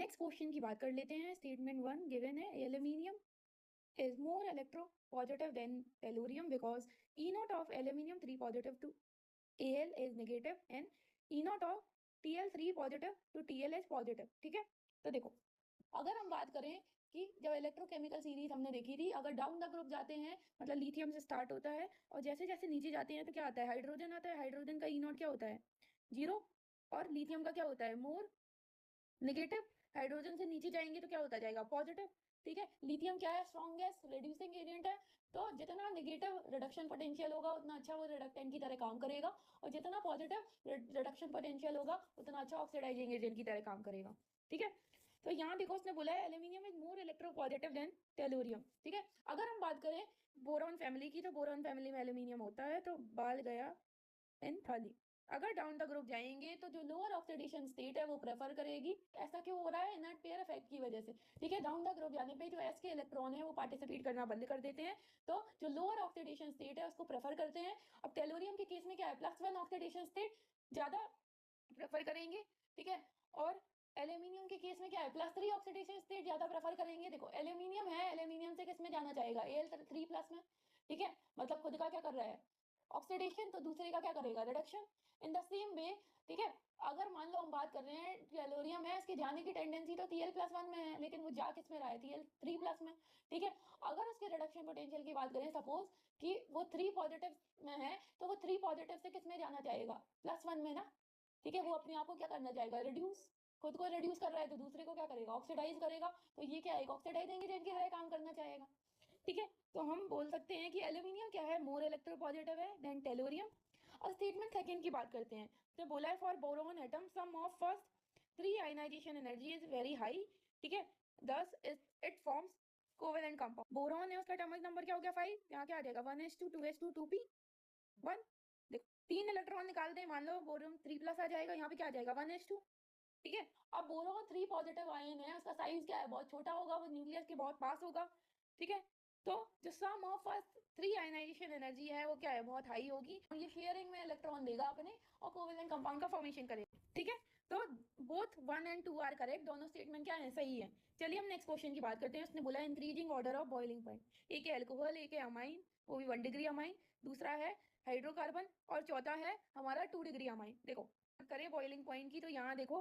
Next question की बात कर लेते हैं। स्टेटमेंट 1 गिवन है, aluminium is more electropositive than tellurium because E naught of aluminium 3 positive to Al is negative and E naught of Tl 3 positive to Tl is positive। ठीक है, तो देखो अगर हम बात करें कि जब इलेक्ट्रोकेमिकल सीरीज हमने देखी थी, अगर डाउन द ग्रुप जाते हैं मतलब लिथियम से स्टार्ट होता है और जैसे जैसे नीचे जाते हैं तो क्या आता है, हाइड्रोजन आता है। हाइड्रोजन का ई नॉट क्या होता है, 0, और लिथियम का क्या होता है, मोर नेगेटिव। हाइड्रोजन से नीचे जाएंगे तो क्या होता जाएगा, पॉजिटिव। ठीक है, लिथियम क्या है, स्ट्रॉन्गेस्ट रिड्यूसिंग एजेंट है, तो जितना नेगेटिव रिडक्शन पोटेंशियल होगा उतना अच्छा वो रिडक्टेंट की तरह काम करेगा, और जितना पॉजिटिव रिडक्शन पोटेंशियल होगा उतना अच्छा ऑक्सीडाइजिंग एजेंट की तरह काम करेगा। ठीक है, तो यहाँ देखो उसने बोला है aluminium is more electropositive than tellurium. ठीक है, अगर हम बात करें बोरॉन फैमिली की, तो बोरॉन फैमिली में एल्यूमिनियम होता है, तो बाल गया इन थाली। अगर डाउन द ग्रुप जाएंगे तो जो लोअर ऑक्सीडेशन स्टेट है वो प्रेफर करेगी। ऐसा क्यों हो रहा है, इनर्ट पेयर इफेक्ट की वजह से। ठीक है, डाउन द ग्रुप जाने पे जो एस के इलेक्ट्रॉन है वो पार्टिसिपेट करना बंद कर देते हैं, तो जो लोअर ऑक्सीडेशन स्टेट है उसको प्रेफर करते हैं। अब टेलुरियम के केस में क्या है, +1 ऑक्सीडेशन स्टेट ज्यादा प्रेफर करेंगे। ठीक है, और एल्यूमिनियम के केस में क्या है, +3 ऑक्सीडेशन स्टेट ज्यादा प्रेफर करेंगे। देखो एल्यूमिनियम है, एल्यूमिनियम से किस में जाना चाहेगा, Al3+ में। ठीक है, मतलब खुद का क्या कर रहा है, ऑक्सीडेशन, तो दूसरे का क्या करेगा, reduction. In the same way, ठीक है, अगर मान लो हम बात कर रहे हैं टेलुरियम है, इसकी जाने की टेंडेंसी तो Tl+1 में है, लेकिन वो जा किस में रहा है, Tl3+ में। ठीक है, अगर उसके रिडक्शन पोटेंशियल की बात करें, सपोज कि वो 3 पॉजिटिव में है, तो वो 3 पॉजिटिव से किस में जाना चाहेगा, +1 में ना। ठीक है, वो अपने आप को क्या करना चाहेगा, रिड्यूस। खुद को रिड्यूस कर रहा है तो दूसरे को क्या करेगा, ऑक्सीडाइज करेगा, तो ये क्या है, ऑक्सीडाइजिंग एजेंट की तरह काम करना चाहेगा। ठीक है, तो हम बोल सकते हैं कि एल्यूमिनियम क्या है, मोर इलेक्ट्रोपॉजिटिव है देन टेलुरियम। और स्टेटमेंट सेकंड की बात करते हैं, तो बोला है for boron atom sum of first 3 ionisation energy is very high. ठीक है, thus it forms covalent compound. Boron है, उसका एटॉमिक नंबर क्या हो गया, 5। यहाँ क्या आ जाएगा, 1s2 2s2 2p1। देखो 3 इलेक्ट्रॉन निकाल दें, मान लो बोरोन 3+ आ जाएगा, यहाँ पे क्या आ जाएगा, 1s2। ठीक है, अब बोरोन 3 पॉजिटिव आयन है, उसका साइज क्या है, बहुत छोटा होगा, वो न्यूक्लियस के बहुत पास होगा। ठीक है, तो जो सम ऑफ फर्स्ट 3 आयनाइजेशन एनर्जी है वो क्या है, बहुत हाई होगी, और ये शेयरिंग में इलेक्ट्रॉन देगा अपने और कोवेलेंट कंपाउंड का फॉर्मेशन करेगा। ठीक है, तो बोथ 1 एंड 2 आर करेक्ट, दोनों स्टेटमेंट क्या है, सही है। चलिए हम नेक्स्ट क्वेश्चन की बात करते हैं। उसने बोला increasing order of boiling point, एक है अल्कोहल, एक है अमाइन, वो भी 1 डिग्री अमाइन, दूसरा है हाइड्रोकार्बन, और चौथा है हमारा 2 डिग्री अमाइन। देखो करें बॉइलिंग पॉइंट की, तो यहाँ देखो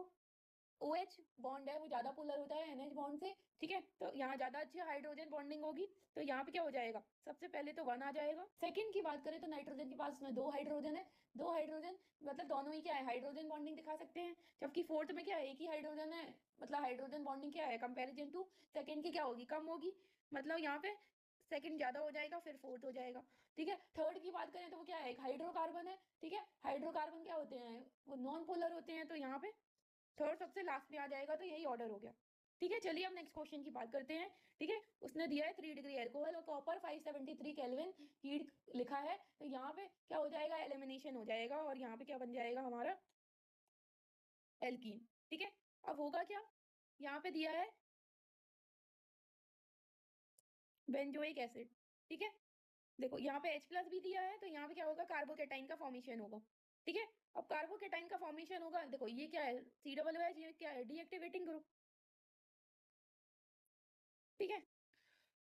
OH बॉन्ड है वो ज्यादा पोलर होता है NH बॉन्ड से। ठीक है, तो यहाँ ज्यादा अच्छी हाइड्रोजन बॉन्डिंग होगी, तो यहाँ पे क्या हो जाएगा, सबसे पहले तो 1 आ जाएगा। सेकंड की बात करें तो नाइट्रोजन के पास में 2 हाइड्रोजन है, 2 हाइड्रोजन मतलब दोनों ही क्या है, हाइड्रोजन बॉन्डिंग दिखा सकते हैं। जबकि फोर्थ में क्या है, एक ही हाइड्रोजन है, मतलब हाइड्रोजन बॉन्डिंग क्या है, कंपेरिजन टू सेकंड की क्या होगी, कम होगी, मतलब यहाँ पे सेकंड ज्यादा हो जाएगा, फिर फोर्थ हो जाएगा। ठीक है, थर्ड की बात करें तो वो क्या है, एक हाइड्रोकार्बन है। ठीक है, हाइड्रोकार्बन क्या होते हैं, वो नॉन पोलर होते हैं, तो यहाँ पे थर्ड सबसे लास्ट में आ जाएगा, तो यही ऑर्डर हो गया। ठीक है, चलिए हम नेक्स्ट क्वेश्चन की बात करते हैं। ठीक है, उसने दिया है 3 डिग्री एल्कोहल और कॉपर 573 केल्विन हीट लिखा है, तो यहाँ पे क्या हो जाएगा, एलिमिनेशन हो जाएगा, और यहाँ पे क्या बन जाएगा हमारा, एल्कीन। ठीक है, अब होगा क्या, यहाँ पे दिया है बेंजोइक एसिड। ठीक है, देखो यहाँ पे H+ भी दिया है, तो यहाँ पे क्या होगा, कार्बोकेटाइन का फॉर्मेशन होगा। ठीक है, अब कार्बोकेटाइन का फॉर्मेशन होगा, देखो ये क्या है, C+H, ये क्या है, डीएक्टिवेटिंग ग्रुप। ठीक है,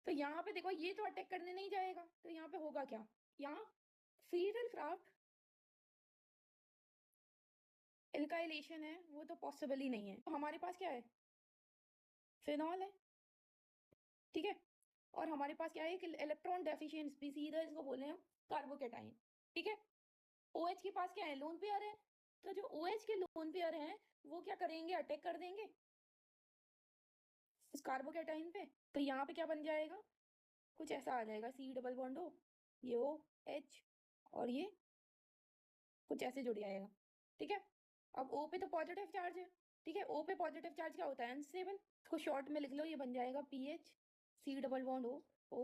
तो यहाँ पे देखो ये तो अटैक करने नहीं जाएगा, तो यहाँ पे होगा क्या, यहाँ सीरियल क्राफ्ट एल्काइलेशन है वो तो पॉसिबल ही नहीं है, तो हमारे पास क्या है, फिनॉल है। ठीक है, और हमारे पास क्या है, कि इलेक्ट्रॉन डेफिशिएंट स्पीसीज है, इसको बोले हम कार्बोकेटाइन। ठीक है, OH के पास क्या है, लोन पेयर है, तो जो OH के लोन पेयर हैं वो क्या करेंगे, अटैक कर देंगे इस कार्बोकेटाइन पे, तो यहाँ पे क्या बन जाएगा, कुछ ऐसा आ जाएगा, C डबल बॉन्ड O, ये OH, और ये कुछ ऐसे जुड़ जाएगा। ठीक है, अब O पे तो पॉजिटिव चार्ज है। ठीक है, O पे पॉजिटिव चार्ज क्या होता है, अनस्टेबल, इसको शॉर्ट में लिख लो, ये बन जाएगा PH C double bond O,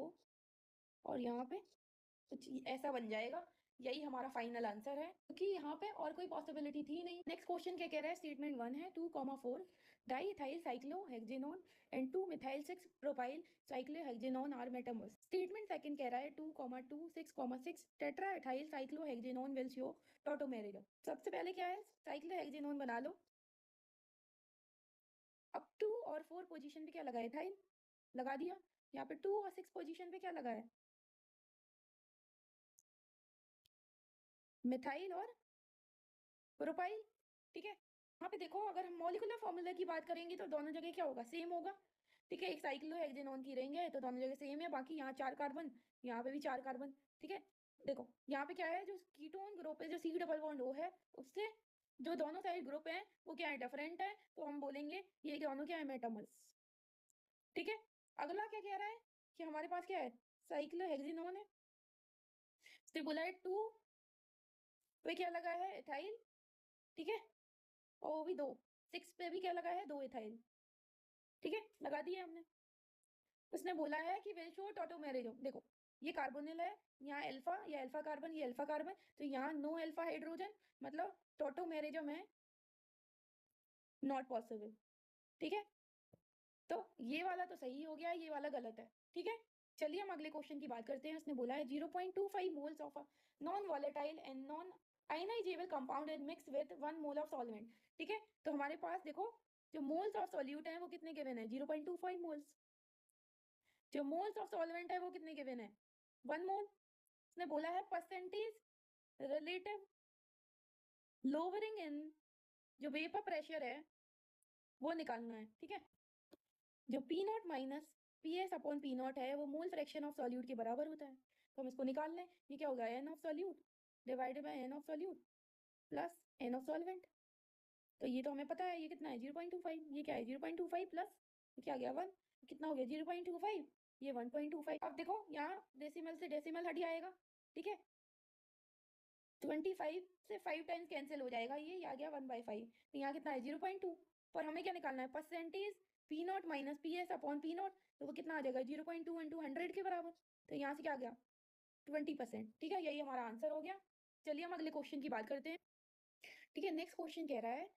और यहाँ पे कुछ ऐसा बन जाएगा। यही हमारा फाइनल आंसर है, क्योंकि यहाँ पे और कोई पॉसिबिलिटी थी नहीं। नेक्स्ट क्वेश्चन क्या कह रहा है, स्टेटमेंट 1 है 2,4 diethyl cyclohexanone and 2 methyl 6 propyl cyclohexanone are metamers. Statement second कह रहा है 2,2 6,6 tetraethyl cyclohexanone will show tautomerism. सबसे पहले क्या है, साइक्लोहेक्सेनोन बना लो, अप टू 4 पोजीशन पे क्या लगा है? इथाइल लगा दिया। यहाँ पे 2 और 6 पोजीशन पे क्या लगा है? मिथाइल और प्रोपाइल। ठीक है, यहाँ पे देखो अगर हम मॉलिक्यूलर फॉर्मूला की बात करेंगे तो दोनों जगह क्या होगा? सेम होगा। ठीक है, एक साइक्लोहेक्सेनोन की रहेंगे तो दोनों जगह सेम है। बाकी यहाँ 4 कार्बन, यहाँ पे भी 4 कार्बन। ठीक है, देखो यहाँ पे क्या है, जो कीटोन ग्रुप है, जो C डबल बॉन्ड O है, उससे जो दोनों साइड ग्रुप है वो क्या है? डिफरेंट है। तो हम बोलेंगे ये दोनों क्या है? मेटामर्स। ठीक है, अगला क्या कह रहा है कि हमारे पास क्या है? साइक्लोहेक्सेनोन है। इसने बोला है 2 पे क्या लगा है? इथाइल। ठीक है, और भी 2, 6 पे भी क्या लगा है? 2 इथाइल। ठीक है, लगा दिए हमने। उसने बोला है कि विल शो टॉटोमेरेजो। देखो ये कार्बोनिल है, यहाँ अल्फा, ये अल्फा कार्बन, ये अल्फा कार्बन, तो यहाँ नो अल्फा हाइड्रोजन, मतलब टॉटोमेरेजम है नॉट पॉसिबल। ठीक है, तो ये वाला तो सही हो गया, ये वाला गलत है। ठीक है, चलिए हम अगले क्वेश्चन की बात करते हैं। उसने बोला है 0.25 moles of a non volatile and non ionisable compound is mix with 1 mole of solvent. ठीक है, तो हमारे पास देखो जो मोल्स ऑफ सॉल्यूट है वो कितने गिवन है? 0.25 मोल्स। जो मोल्स ऑफ सॉल्वेंट है वो कितने गिवन है? 1 मोल। उसने बोला है परसेंटेज रिलेटिव लोअरिंग इन जो वेपर प्रेशर है वो निकालना है। ठीक है, जो P not minus P S upon P not है वो मोल फ्रैक्शन ऑफ सॉल्यूट के बराबर होता है। तो हम इसको निकाल लें। ये क्या होगा? N of solute divided by n of solute plus n of solvent. तो ये तो हमें पता है, ये कितना है? 0.25। ये क्या है? 0.25 प्लस ये क्या गया? 1। कितना हो गया? 0.25, ये 1.25। अब देखो यहाँ डेसिमल से डेसिमल हट जाएगा। ठीक है, 25 से 5 टाइम्स कैंसिल हो जाएगा, ये आ गया 1/5। तो यहाँ कितना है? 0.2। पर हमें क्या निकालना है? Percentage P not minus P S upon P not, तो वो कितना आ जाएगा? 0.2 इंटू 100 के बराबर। तो यहाँ से क्या आ गया? 20%। ठीक है, यही हमारा आंसर हो गया। चलिए हम अगले क्वेश्चन की बात करते हैं। ठीक है, नेक्स्ट क्वेश्चन कह रहा है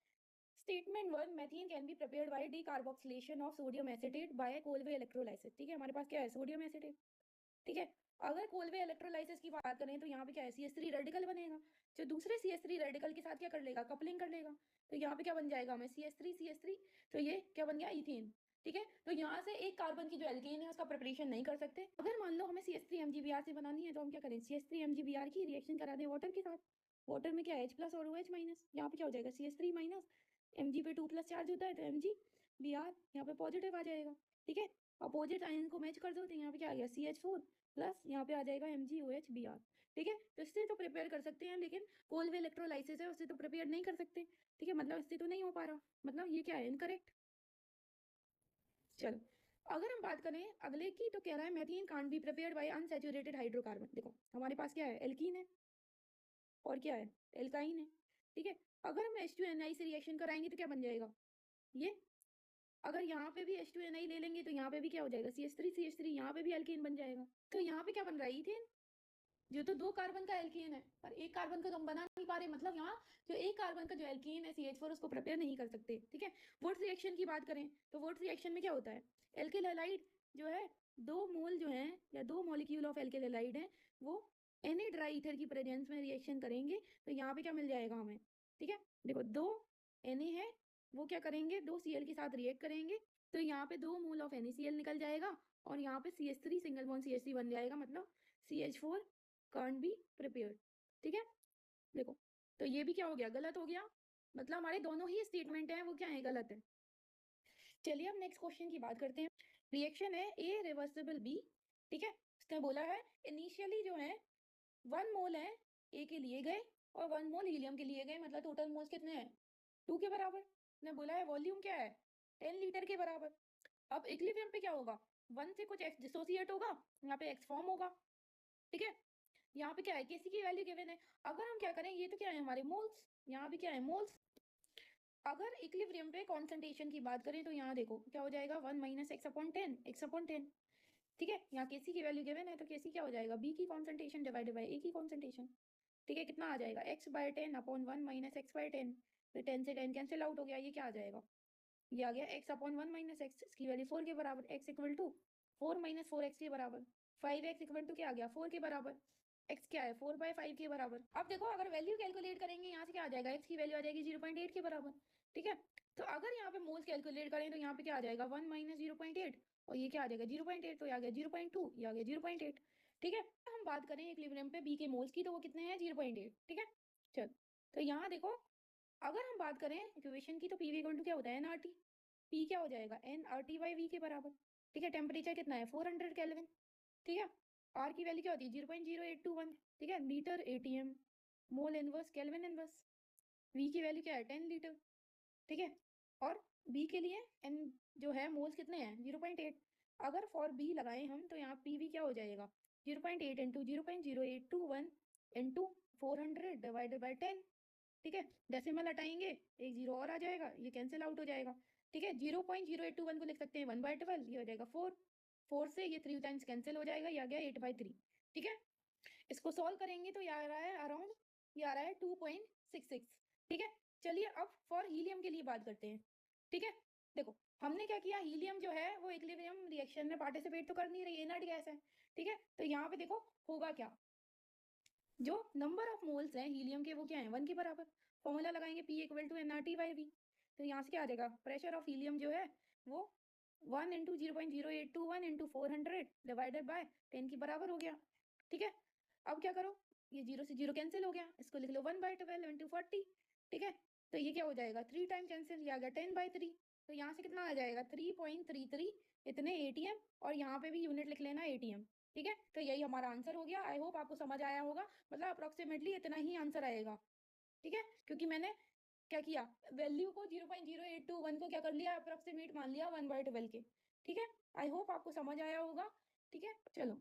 statement 1 methane can be prepared by decarboxylation of sodium acetate by Kolbe electrolysis. ठीक है, हमारे पास क्या है? Sodium acetate. ठीक है, अगर कोलवे इलेक्ट्रोलाइसिस की बात करें तो यहाँ पे क्या है? CH3 रेडिकल बनेगा, जो दूसरे CH3 रेडिकल के साथ क्या कर लेगा? कपलिंग कर लेगा। तो यहाँ पे क्या बन जाएगा हमें? CH3 तो ये क्या बन गया? इथेन। ठीक है, तो यहाँ से एक कार्बन की जो एल्केन है उसका प्रिपरेशन नहीं कर सकते। अगर मान लो हमें CH3 MgBr से बनानी है तो हम क्या करें? CH3 MgBr की रिएक्शन करा दें वाटर के साथ। वाटर में क्या H प्लस और OH माइनस, यहाँ पे क्या हो जाएगा? CH3 माइनस, Mg पे 2 प्लस चार्ज होता है तो MgBr यहाँ पे पॉजिटिव आ जाएगा। ठीक है, अपोजिट आयन को मैच कर दो तो यहाँ पे क्या आ गया? CH4 प्लस यहाँ पे आ जाएगा MgOH Br। ठीक है, तो इससे तो प्रिपेयर कर सकते हैं, लेकिन कोलवे इलेक्ट्रोलाइसिस है उससे तो प्रिपेयर नहीं कर सकते। ठीक है, मतलब इससे तो नहीं हो पा रहा, मतलब ये क्या है? इनकरेक्ट। चलो अगर हम बात करें अगले की तो कह रहा है methane can't be prepared by unsaturated hydrocarbon. देखो हमारे पास क्या है? एल्कीन है और क्या है? एल्काइन है। ठीक है, अगर हम H2Ni से रिएक्शन कराएंगे तो क्या बन जाएगा? ये अगर यहाँ पे भी H2Ni ले लेंगे तो यहाँ पे भी क्या हो जाएगा? CH3 यहाँ पे भी एल्कीन बन जाएगा। तो यहाँ पे क्या बन रहा है? इथेन। जो तो 2 कार्बन का एल्कीन है पर 1 कार्बन का तो हम बना नहीं पा रहे, मतलब यहाँ जो 1 कार्बन का जो एल्कीन है CH4 उसको प्रिपेयर नहीं कर सकते। ठीक है, वुड्स रिएक्शन की बात करें तो वुड्स रिएक्शन में क्या होता है? एल्किल हैलाइड जो है 2 मोल जो है या 2 मॉलिक्यूल ऑफ एल्किल हैलाइड है वो Na ड्राई ईथर की प्रेजेंस में रिएक्शन करेंगे तो यहाँ पे क्या मिल जाएगा हमें? ठीक है, देखो 2 Na है वो क्या करेंगे? 2 Cl के साथ रिएक्ट करेंगे तो यहाँ पे 2 मोल ऑफ NaCl निकल जाएगा और यहाँ पे CH3 सिंगल बॉन्ड CH3 बन जाएगा, मतलब CH4 can't be prepared। ठीक है, देखो तो ये भी क्या हो गया? गलत हो गया, मतलब हमारे दोनों ही स्टेटमेंट हैं वो क्या है? गलत है। चलिए हम नेक्स्ट क्वेश्चन की बात करते हैं। रिएक्शन है A रिवर्सिबल B। ठीक है, उसने बोला है इनिशियली जो है 1 मोल है A के लिए गए और 1 मोल हीलियम के लिए गए, मतलब टोटल मोल्स कितने हैं? 2 के बराबर। उसने बोला है वॉल्यूम क्या है? 10 लीटर के बराबर। अब इक्विलिब्रियम पे क्या होगा? 1 से कुछ x डिसोसिएट होगा, यहाँ पे x फॉर्म होगा। ठीक है, यहाँ पे क्या है? Kc की वैल्यू गिवन है। अगर हम क्या करें, ये तो क्या है हमारे मोल्स, यहाँ भी क्या है? मोल्स। अगर इक्विलिब्रियम पे कॉन्सेंट्रेशन की बात करें तो यहाँ देखो क्या हो जाएगा? 1 माइनस x/10। ठीक है, यहाँ Kc की वैल्यू गिवन है तो Kc क्या हो जाएगा? B की कॉन्सेंट्रेशन डिवाइडेड बाई A की कॉन्सेंट्रेशन। ठीक है, कितना आ जाएगा? x/10/1 माइनस x/10, तो 10 से 10 कैंसिल आउट हो गया, ये क्या आ जाएगा? ये आ गया x/1 माइनस x, इसकी वैल्यू 4 के बराबर, x equal to 4 minus 4x के बराबर, 5x इक्वल टू क्या आ गया? 4 के बराबर। x क्या है? 4/5 के बराबर। अब देखो अगर वैल्यू कैलकुलेट करेंगे यहाँ से क्या आ जाएगा? x की वैल्यू आ जाएगी 0.8 के बराबर। ठीक है, तो अगर यहाँ पे मोल्स कैलकुलेट करें तो यहाँ पे क्या आ जाएगा 1 माइनस 0.8 और ये क्या आ जाएगा 0.8, तो ये आ गया 0.2, ये आ गया 0.8। ठीक है, हम बात करें इक्विलिब्रियम पे बी के मोल्स की तो वो कितने हैं 0.8। ठीक है, चल तो यहाँ देखो अगर हम बात करें इक्वेशन की तो पी वी इक्वल टू क्या होता है एन आर टी, पी क्या हो जाएगा n R T by V के बराबर। ठीक है, टेम्परेचर कितना है 400 केल्विन। ठीक है, आर की वैल्यू क्या होती है 0.0821। ठीक है, litre atm mole inverse kelvin inverse. V की वैल्यू क्या है 10 लीटर। ठीक है, और बी के लिए एन जो है मोल्स कितने हैं 0.8। अगर फॉर बी लगाए हम तो यहाँ पी वी क्या हो जाएगा 0.8 इंटू 0.0821 इंटू 400 डिवाइडेड बाई 10। ठीक है, डेसिमल हटाएंगे एक जीरो और आ जाएगा, ये कैंसिल आउट हो जाएगा। ठीक है, 0.0821 को लिख सकते हैं 1/12, ये हो जाएगा 4। 4 से ये 3 टाइम्स कैंसिल हो जाएगा, ये आ गया 8/3। ठीक है, इसको सॉल्व करेंगे तो ये आ रहा है अराउंड, ये आ रहा है 2.66। ठीक है, चलिए अब फॉर हीलियम के लिए बात करते हैं। ठीक है, देखो हमने क्या किया, हीलियम जो है वो इक्विलिब्रियम रिएक्शन में पार्टिसिपेट तो कर नहीं रही, इनर्ट गैस है। ठीक है, तो यहाँ पे देखो होगा क्या, जो नंबर ऑफ मोल्स हैं हीलियम के वो क्या है 1 के बराबर। फॉर्मूला लगाएंगे P equal to n R T by V, तो यहाँ से क्या आ जाएगा प्रेशर ऑफ हीलियम जो है वो 1 इंटू 0.0821 इंटू 400 डिवाइडेड बाय 10 के बराबर हो गया। ठीक है, अब क्या करो, ये 0 से 0 कैंसिल हो गया, इसको लिख लो 1/12 इंटू 40। ठीक है, तो ये क्या हो जाएगा 3 टाइम कैंसिल, ये आ गया 10/3। तो यहाँ से कितना आ जाएगा 3.33 इतने एटीएम, और यहाँ पे भी यूनिट लिख लेना एटीएम। ठीक है, तो यही हमारा आंसर हो गया। आई होप आपको समझ आया होगा, मतलब अप्रोक्सीमेटली इतना ही आंसर आएगा। ठीक है, क्योंकि मैंने क्या किया, वैल्यू को 0.0821 को क्या कर लिया अप्रोक्सीमेट मान लिया 1/12 के। ठीक है, आई होप आपको समझ आया होगा। ठीक है, चलो